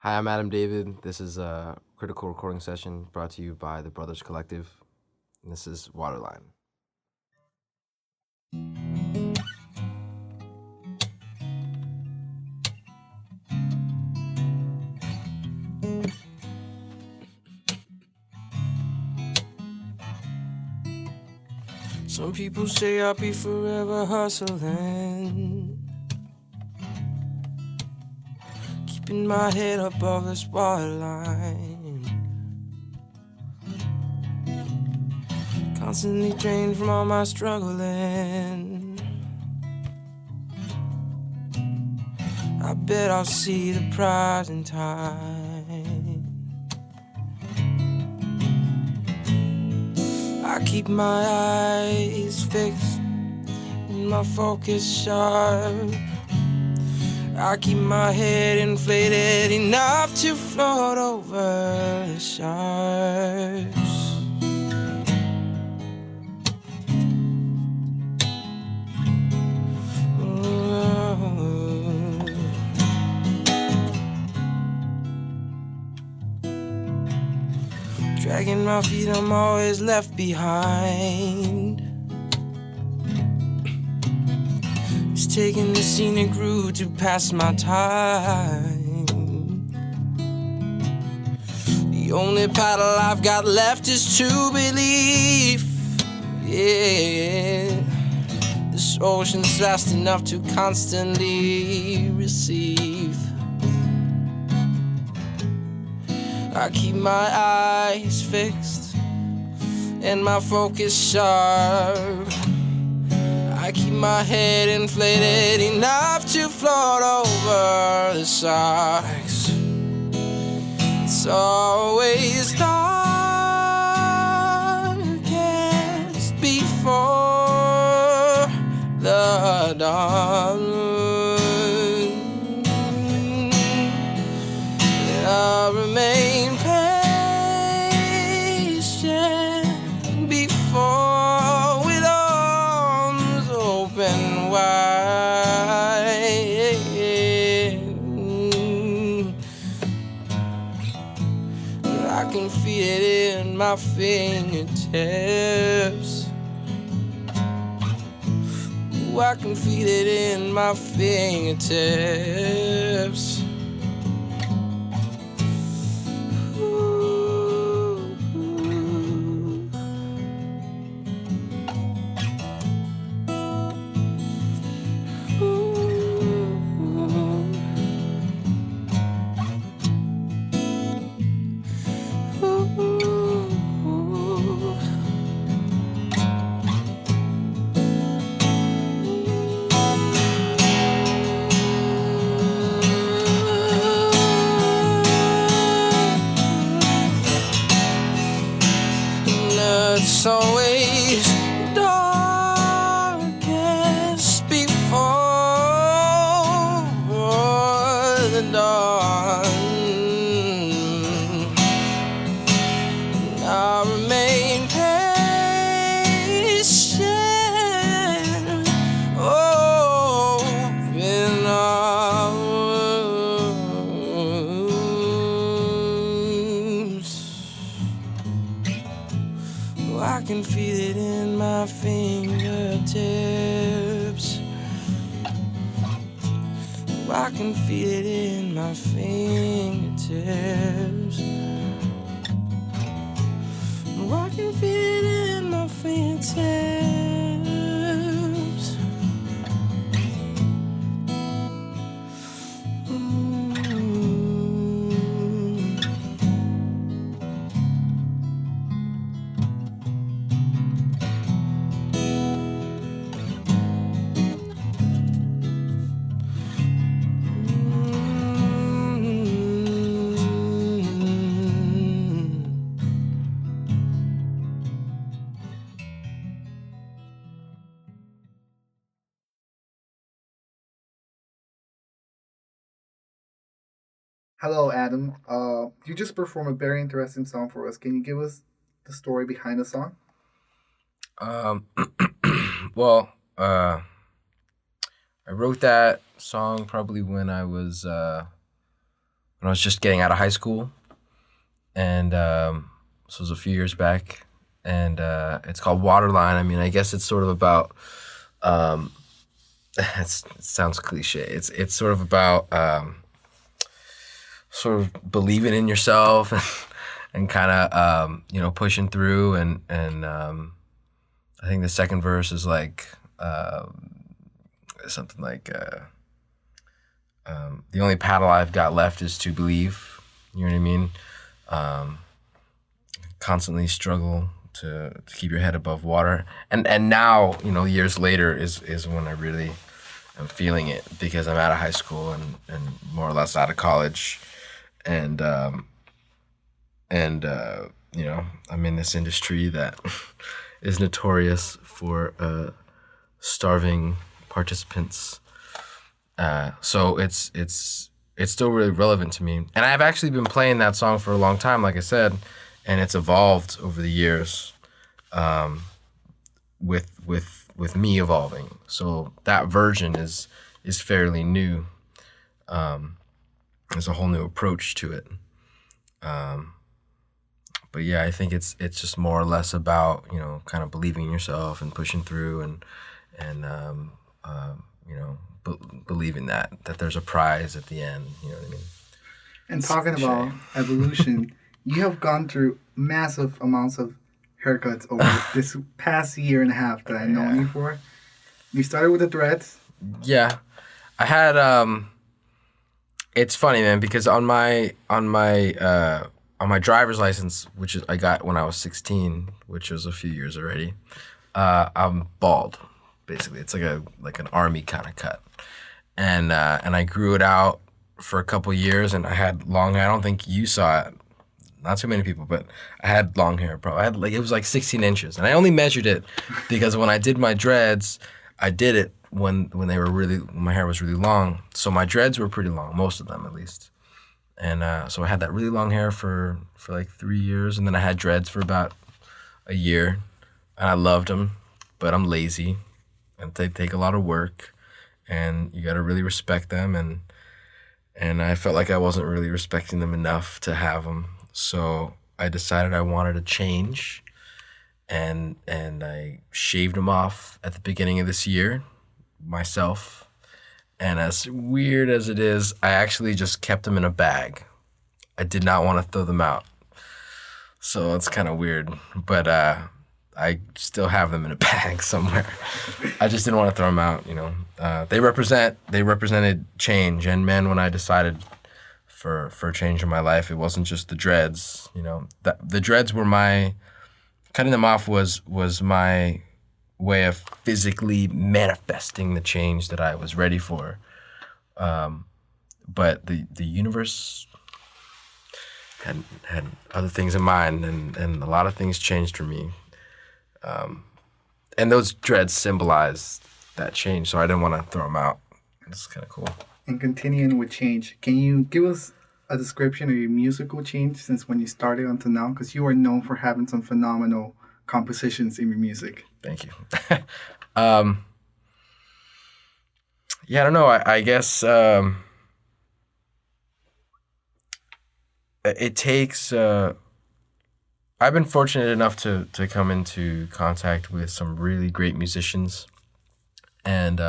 Hi, I'm Adam David. This is a critical recording session brought to you by the Brothers Collective. And this is Waterline. Some people say I'll be forever hustling, keeping my head above the spotlight, constantly drained from all my struggling. I bet I'll see the prize in time. I keep my eyes fixed and my focus sharp. I keep my head inflated enough to float over the sharks. Dragging my feet, I'm always left behind. It's taking the scenic route to pass my time. The only paddle I've got left is to believe. Yeah, this ocean's vast enough to constantly receive. I keep my eyes fixed and my focus sharp. I keep my head inflated enough to float over the sharks. It's always darkest before the dawn. I'll remain patient before with arms open wide. I can feel it in my fingertips. Ooh, I can feel it in my fingertips. It's always darkest before the dawn. I'll remain patient, open arms. I can feel it in my fingertips. I can feel it in my fingertips. I can feel it in my fingertips. Hello, Adam. You just performed a very interesting song for us. Can you give us the story behind the song? Um, well, I wrote that song probably when I was when I was just getting out of high school, and this was a few years back, and it's called Waterline. I mean, I guess it's sort of about. It sounds cliche. It's sort of about sort of believing in yourself and kind of pushing through and I think the second verse is like something like the only paddle I've got left is to believe. You know what I mean? Constantly struggle to keep your head above water, and now years later is when I really am feeling it, because I'm out of high school and more or less out of college, and I'm in this industry that is notorious for starving participants. So it's still really relevant to me, and I've actually been playing that song for a long time, like I said, and it's evolved over the years, with me evolving. So that version is fairly new. There's a whole new approach to it. But yeah, I think it's just more or less about kind of believing in yourself and pushing through and believing that there's a prize at the end. You know what I mean? And talking about evolution, you have gone through massive amounts of haircuts over this past year and a half that I've known you for. You started with the dreads. Yeah, I had. It's funny, man, because on my driver's license, which I got when I was 16, which was a few years already, I'm bald. Basically, it's like an army kind of cut, and I grew it out for a couple years, and I had long hair. I don't think you saw it. Not too many people, but I had long hair, bro. It was like 16 inches, and I only measured it because when I did my dreads, I did it when my hair was really long. So my dreads were pretty long, most of them at least. And so I had that really long hair for like 3 years, and then I had dreads for about a year, and I loved them, but I'm lazy, and they take a lot of work, and you gotta really respect them, and I felt like I wasn't really respecting them enough to have them. So I decided I wanted to change, and I shaved them off at the beginning of this year myself. And as weird as it is, I actually just kept them in a bag. I did not want to throw them out. So it's kind of weird, but I still have them in a bag somewhere. I just didn't want to throw them out, They represented change, and man, when I decided for a change in my life, it wasn't just the dreads, The dreads were cutting them off was my way of physically manifesting the change that I was ready for. But the universe had other things in mind, and a lot of things changed for me. And those dreads symbolize that change, so I didn't want to throw them out. It's kind of cool. And continuing with change, can you give us a description of your musical change since when you started until now? Because you are known for having some phenomenal compositions in your music. Thank you. Yeah, I don't know. I guess it takes. I've been fortunate enough to come into contact with some really great musicians, and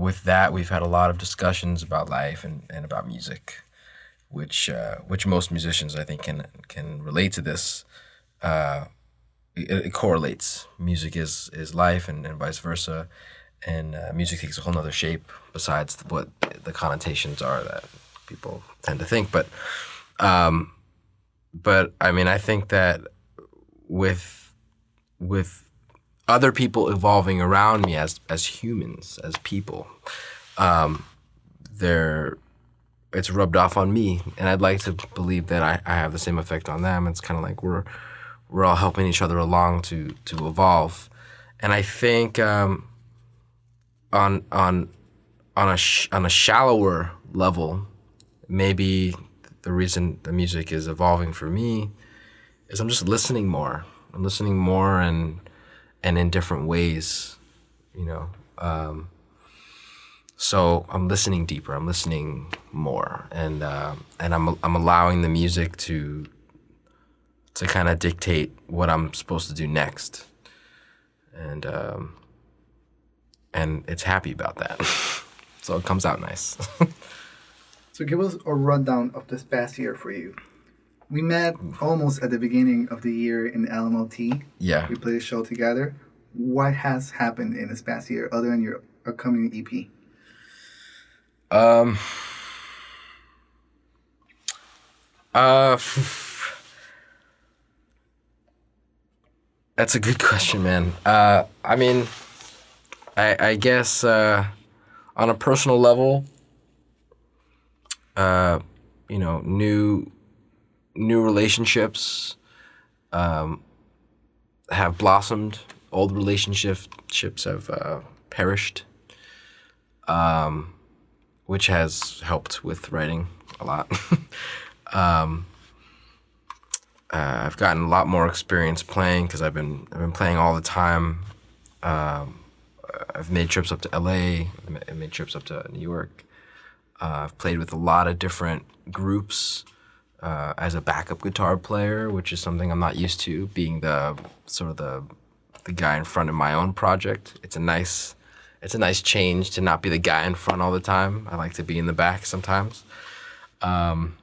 with that, we've had a lot of discussions about life and about music, which most musicians, I think, can relate to this. It correlates. Music is life, and vice versa, and music takes a whole nother shape besides what the connotations are that people tend to think. But I mean, I think that with other people evolving around me as humans, as people, it's rubbed off on me, and I'd like to believe that I have the same effect on them. It's kind of like we're all helping each other along to evolve, and I think on a shallower level, maybe the reason the music is evolving for me is I'm just listening more. I'm listening more and in different ways, So I'm listening deeper. I'm listening more, and I'm allowing the music to kind of dictate what I'm supposed to do next, and it's happy about that. So it comes out nice. So give us a rundown of this past year for you. We met almost at the beginning of the year in LMLT. Yeah. We played a show together. What has happened in this past year other than your upcoming EP? That's a good question, man. I mean, I guess on a personal level, you know, new relationships have blossomed. Old relationships have perished, which has helped with writing a lot. I've gotten a lot more experience playing because I've been playing all the time. I've made trips up to LA. I've made trips up to New York. I've played with a lot of different groups as a backup guitar player, which is something I'm not used to, being the guy in front of my own project. It's a nice change to not be the guy in front all the time. I like to be in the back sometimes. I've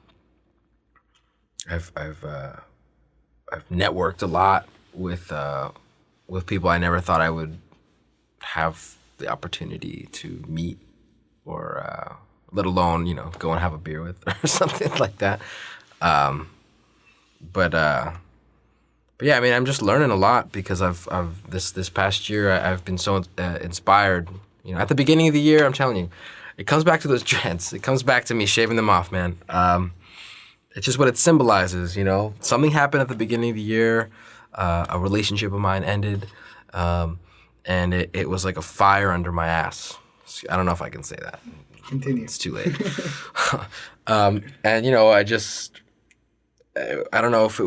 networked a lot with people I never thought I would have the opportunity to meet, or let alone, you know, go and have a beer with or something like that. But yeah, I mean, I'm just learning a lot because I've this past year I've been so inspired. You know, at the beginning of the year, I'm telling you, it comes back to those dreads. It comes back to me shaving them off, man. It's just what it symbolizes, you know. Something happened at the beginning of the year. A relationship of mine ended, and it was like a fire under my ass. I don't know if I can say that. Continue. It's too late. And you know, I don't know if it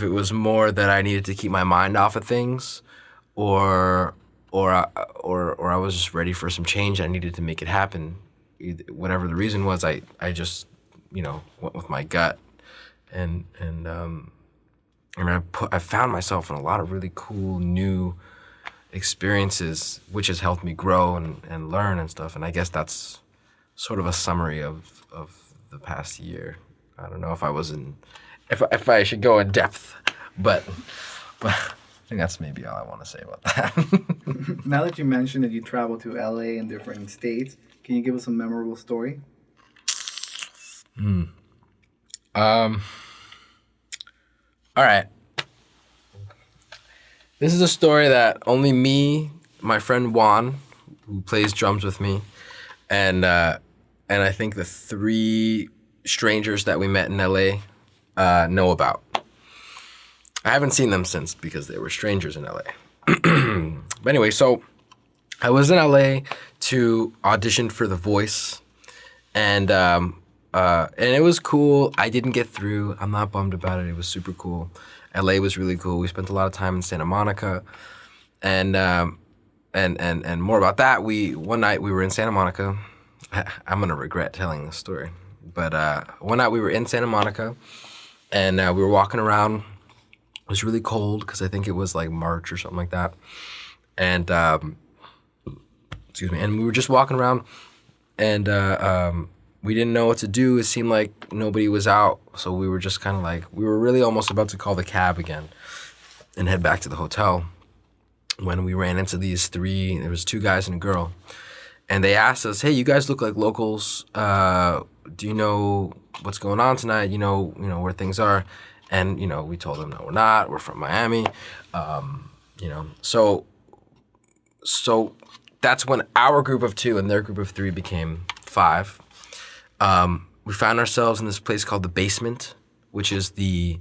was more that I needed to keep my mind off of things, or I was just ready for some change. I needed to make it happen. Whatever the reason was, I just, you know, went with my gut, and I found myself in a lot of really cool new experiences, which has helped me grow and learn and stuff. And I guess that's sort of a summary of the past year. I don't know if if I should go in depth, but I think that's maybe all I want to say about that. Now that you mentioned that you travel to LA and different states, can you give us a memorable story? All right. This is a story that only me, my friend Juan, who plays drums with me, and I think the 3 strangers that we met in LA know about. I haven't seen them since because they were strangers in LA. But anyway, so I was in LA to audition for The Voice, and it was cool. I didn't get through. I'm not bummed about it. It was super cool. LA was really cool. We spent a lot of time in Santa Monica, and more about that. One night we were in Santa Monica. I'm gonna regret telling this story, but one night we were in Santa Monica, and we were walking around. It was really cold because I think it was like March or something like that, and excuse me. And we were just walking around, and we didn't know what to do. It seemed like nobody was out, so we were just kind of like, we were really almost about to call the cab again and head back to the hotel when we ran into these 3. There was 2 guys and a girl, and they asked us, "Hey, you guys look like locals. Do you know what's going on tonight? You know where things are?" And you know, we told them, "No, we're not. We're from Miami." You know, so that's when our group of 2 and their group of 3 became 5. We found ourselves in this place called The Basement, which is the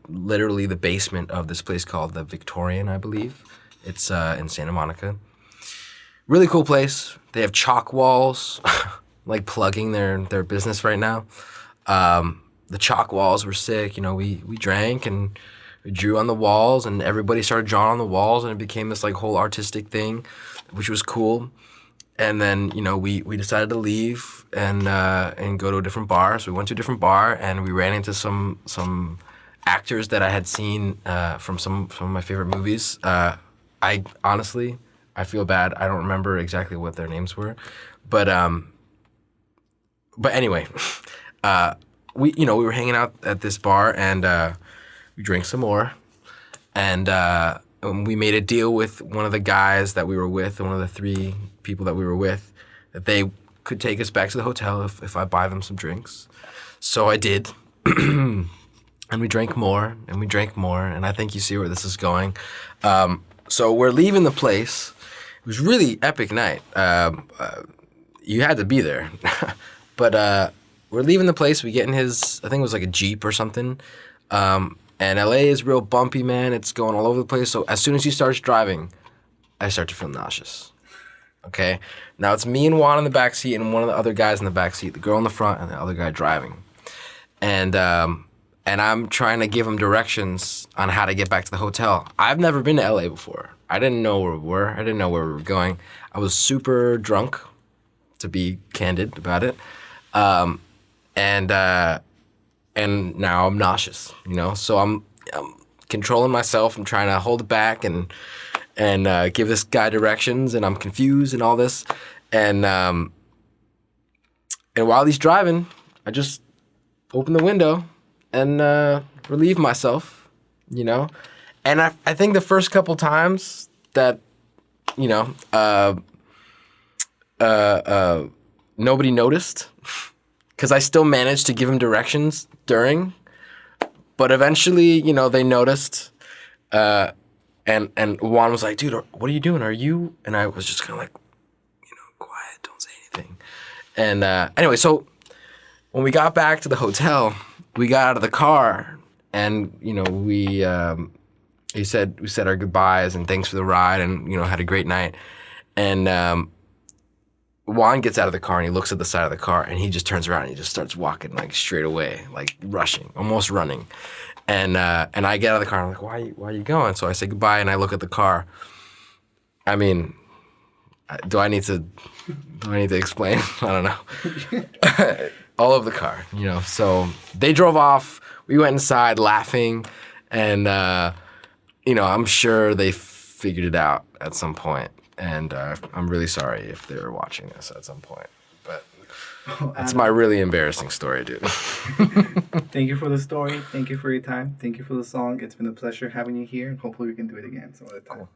literally the basement of this place called the Victorian, I believe. It's in Santa Monica. Really cool place. They have chalk walls, like plugging their business right now. The chalk walls were sick. You know, we drank and we drew on the walls, and everybody started drawing on the walls, and it became this like whole artistic thing, which was cool. and then we decided to leave and go to a different bar. So we went to a different bar and we ran into some actors that I had seen from some of my favorite movies. I honestly, I feel bad. I don't remember exactly what their names were, but anyway, we were hanging out at this bar and we drank some more, and we made a deal with one of the guys that we were with, one of the 3 people that we were with, that they could take us back to the hotel if I buy them some drinks. So I did. And we drank more, and we drank more, and I think you see where this is going. So we're leaving the place. It was really epic night. You had to be there. But we're leaving the place. We get in his, I think it was like a Jeep or something. And LA is real bumpy, man. It's going all over the place. So as soon as he starts driving, I start to feel nauseous. Okay? Now it's me and Juan in the backseat and one of the other guys in the backseat, the girl in the front and the other guy driving. And I'm trying to give him directions on how to get back to the hotel. I've never been to LA before. I didn't know where we were. I didn't know where we were going. I was super drunk, to be candid about it. And now I'm nauseous, So I'm controlling myself. I'm trying to hold it back and give this guy directions, and I'm confused and all this. And while he's driving, I just open the window and relieve myself, And I think the first couple times that, nobody noticed, because I still managed to give him directions during, but eventually, they noticed, and Juan was like, dude, what are you doing? Are you? And I was just kind of like, quiet, don't say anything. And anyway, so when we got back to the hotel, we got out of the car, and we said our goodbyes and thanks for the ride, and had a great night. And Juan gets out of the car and he looks at the side of the car and he just turns around and he just starts walking like straight away, like rushing, almost running. And I get out of the car and I'm like, why are you going? So I say goodbye and I look at the car. I mean, do I need to explain? I don't know. All over the car, So they drove off. We went inside laughing, and I'm sure they figured it out at some point. And I'm really sorry if they were watching this at some point. But it's my really embarrassing story, dude. Thank you for the story. Thank you for your time. Thank you for the song. It's been a pleasure having you here, and hopefully we can do it again some other time. Cool.